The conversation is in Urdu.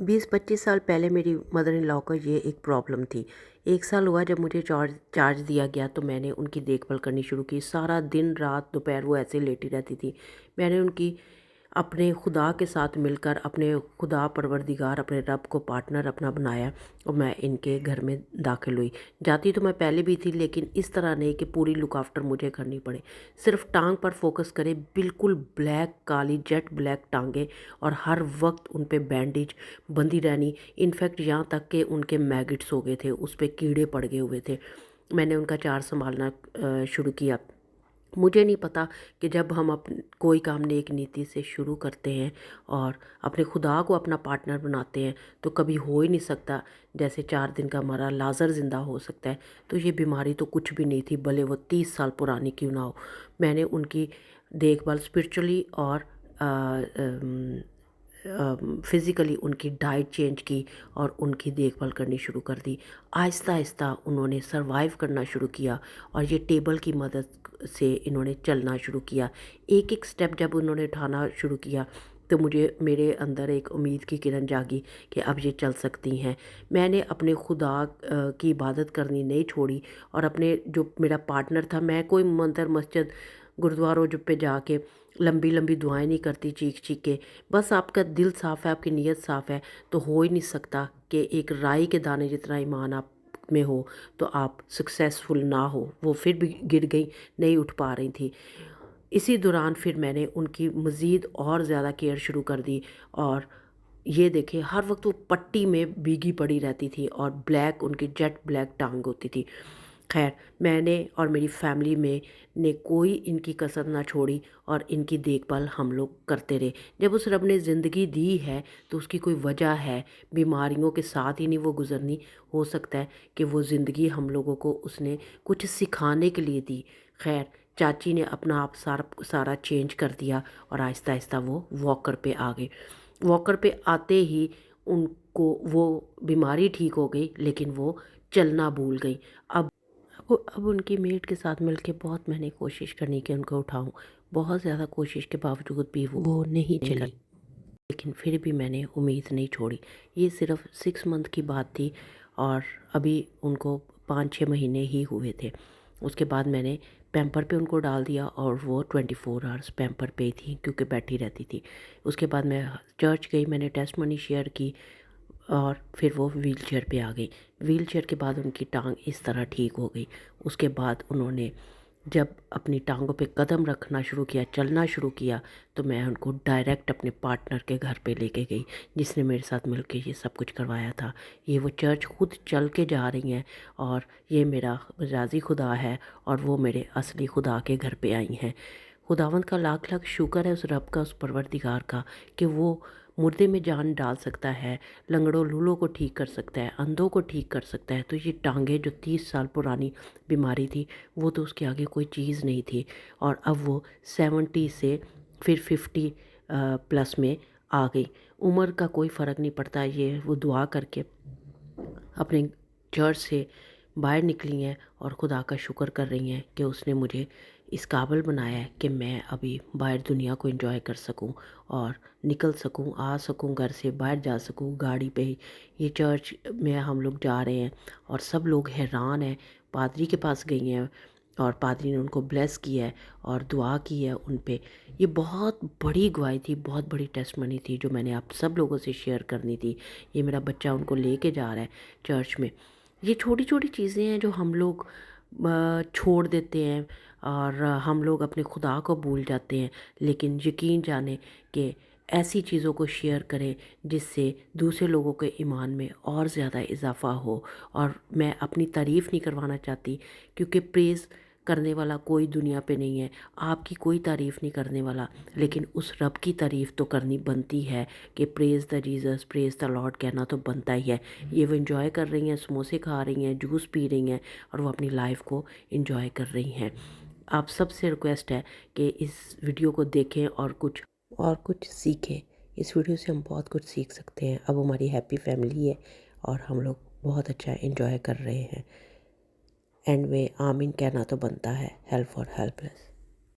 20-25 سال پہلے میری مدر ان لاء کو یہ ایک پرابلم تھی۔ 1 سال ہوا جب مجھے چارج دیا گیا تو میں نے ان کی دیکھ بھال کرنی شروع کی۔ سارا دن رات دوپہر وہ ایسے لیٹی رہتی تھی۔ میں نے ان کی اپنے خدا کے ساتھ مل کر اپنے خدا پروردگار اپنے رب کو پارٹنر اپنا بنایا اور میں ان کے گھر میں داخل ہوئی۔ جاتی تو میں پہلے بھی تھی لیکن اس طرح نہیں کہ پوری لک آفٹر مجھے کرنی پڑے۔ صرف ٹانگ پر فوکس کرے، بالکل بلیک کالی جیٹ بلیک ٹانگیں اور ہر وقت ان پہ بینڈیج بندھی رہنی۔ انفیکٹ یہاں تک کہ ان کے میگٹس ہو گئے تھے، اس پہ کیڑے پڑ گئے ہوئے تھے۔ میں نے ان کا چارج سنبھالنا شروع کیا۔ مجھے نہیں پتا کہ جب ہم کوئی کام نیک نیتی سے شروع کرتے ہیں اور اپنے خدا کو اپنا پارٹنر بناتے ہیں تو کبھی ہو ہی نہیں سکتا جیسے 4 دن کا مرا لازر زندہ ہو سکتا ہے۔ تو یہ بیماری تو کچھ بھی نہیں تھی، بھلے وہ 30 سال پرانی کیوں نہ ہو۔ میں نے ان کی دیکھ بھال اسپرچولی اور فزیکلی ان کی ڈائٹ چینج کی اور ان کی دیکھ بھال کرنی شروع کر دی۔ آہستہ آہستہ انہوں نے سروائیو کرنا شروع کیا اور یہ ٹیبل کی مدد سے انہوں نے چلنا شروع کیا۔ ایک ایک سٹیپ جب انہوں نے اٹھانا شروع کیا تو میرے اندر ایک امید کی کرن جاگی کہ اب یہ چل سکتی ہیں۔ میں نے اپنے خدا کی عبادت کرنی نہیں چھوڑی اور اپنے جو میرا پارٹنر تھا، میں کوئی مندر مسجد گرودواروں پہ جا کے لمبی لمبی دعائیں نہیں کرتی چیخ چیخ کے۔ بس آپ کا دل صاف ہے، آپ کی نیت صاف ہے تو ہو ہی نہیں سکتا کہ ایک رائی کے دانے جتنا ایمان آپ میں ہو تو آپ سکسیسفل نہ ہو۔ وہ پھر بھی گر گئی، نہیں اٹھ پا رہی تھی۔ اسی دوران پھر میں نے ان کی مزید اور زیادہ کیئر شروع کر دی اور یہ دیکھیں ہر وقت وہ پٹی میں بھیگی پڑی رہتی تھی اور بلیک ان کی جیٹ بلیک ٹانگ ہوتی تھی۔ خیر، میں نے اور میری فیملی میں نے کوئی ان کی کسر نہ چھوڑی اور ان کی دیکھ بھال ہم لوگ کرتے رہے۔ جب اس رب نے زندگی دی ہے تو اس کی کوئی وجہ ہے، بیماریوں کے ساتھ ہی نہیں وہ گزرنی۔ ہو سکتا ہے کہ وہ زندگی ہم لوگوں کو اس نے کچھ سکھانے کے لیے دی۔ خیر، چاچی نے اپنا آپ سارا چینج کر دیا اور آہستہ آہستہ وہ واکر پہ آ گئے۔ واکر پہ آتے ہی ان کو وہ بیماری ٹھیک ہو گئی لیکن وہ چلنا بھول گئی۔ اب ان کی میٹ کے ساتھ مل کے بہت میں نے کوشش کرنی کہ ان کو اٹھاؤں، بہت زیادہ کوشش کے باوجود بھی وہ نہیں چلی، لیکن پھر بھی میں نے امید نہیں چھوڑی۔ یہ صرف 6 منتھ کی بات تھی اور ابھی ان کو 5-6 مہینے ہی ہوئے تھے۔ اس کے بعد میں نے پیمپر پہ ان کو ڈال دیا اور وہ 24 آورس پیمپر پہ ہی تھی کیونکہ بیٹھی رہتی تھی۔ اس کے بعد میں چرچ گئی، میں نے ٹیسٹ منی شیئر کی اور پھر وہ ویل چیئر پہ آ گئی۔ ویل چیئر کے بعد ان کی ٹانگ اس طرح ٹھیک ہو گئی۔ اس کے بعد انہوں نے جب اپنی ٹانگوں پہ قدم رکھنا شروع کیا، چلنا شروع کیا، تو میں ان کو ڈائریکٹ اپنے پارٹنر کے گھر پہ لے کے گئی جس نے میرے ساتھ مل کے یہ سب کچھ کروایا تھا۔ یہ وہ چرچ خود چل کے جا رہی ہیں اور یہ میرا راضی خدا ہے اور وہ میرے اصلی خدا کے گھر پہ آئی ہیں۔ خداوند کا لاکھ لاکھ شکر ہے، اس رب کا، اس پروردگار کا کہ وہ مردے میں جان ڈال سکتا ہے، لنگڑوں لولوں کو ٹھیک کر سکتا ہے، اندھوں کو ٹھیک کر سکتا ہے۔ تو یہ ٹانگیں جو 30 سال پرانی بیماری تھی وہ تو اس کے آگے کوئی چیز نہیں تھی اور اب وہ 70 سے پھر 50 پلس میں آ گئی۔ عمر کا کوئی فرق نہیں پڑتا۔ یہ وہ دعا کر کے اپنے چرچ سے باہر نکلی ہیں اور خدا کا شکر کر رہی ہیں کہ اس نے مجھے اس قابل بنایا ہے کہ میں ابھی باہر دنیا کو انجوائے کر سکوں اور نکل سکوں، آ سکوں، گھر سے باہر جا سکوں گاڑی پہ ہی۔ یہ چرچ میں ہم لوگ جا رہے ہیں اور سب لوگ حیران ہیں۔ پادری کے پاس گئی ہیں اور پادری نے ان کو بلیس کیا ہے اور دعا کی ہے ان پہ۔ یہ بہت بڑی گواہی تھی، بہت بڑی ٹیسٹمنی تھی جو میں نے آپ سب لوگوں سے شیئر کرنی تھی۔ یہ میرا بچہ ان کو لے کے جا رہا ہے چرچ میں۔ یہ چھوٹی چھوٹی چیزیں ہیں جو ہم لوگ چھوڑ دیتے ہیں اور ہم لوگ اپنے خدا کو بھول جاتے ہیں، لیکن یقین جانیں کہ ایسی چیزوں کو شیئر کریں جس سے دوسرے لوگوں کے ایمان میں اور زیادہ اضافہ ہو۔ اور میں اپنی تعریف نہیں کروانا چاہتی کیونکہ پریز کرنے والا کوئی دنیا پہ نہیں ہے، آپ کی کوئی تعریف نہیں کرنے والا، لیکن اس رب کی تعریف تو کرنی بنتی ہے کہ پریز دا جیزس، پریز دا لارڈ کہنا تو بنتا ہی ہے۔ یہ وہ انجوائے کر رہی ہیں، سموسے کھا رہی ہیں، جوس پی رہی ہیں اور وہ اپنی لائف کو انجوائے کر رہی ہیں۔ آپ سب سے ریکویسٹ ہے کہ اس ویڈیو کو دیکھیں اور کچھ سیکھیں۔ اس ویڈیو سے ہم بہت کچھ سیکھ سکتے ہیں۔ اب ہماری ہیپی فیملی ہے اور ہم لوگ بہت اچھا انجوائے کر رہے ہیں۔ اینڈ میں آمین کہنا تو بنتا ہے۔ Help for help less.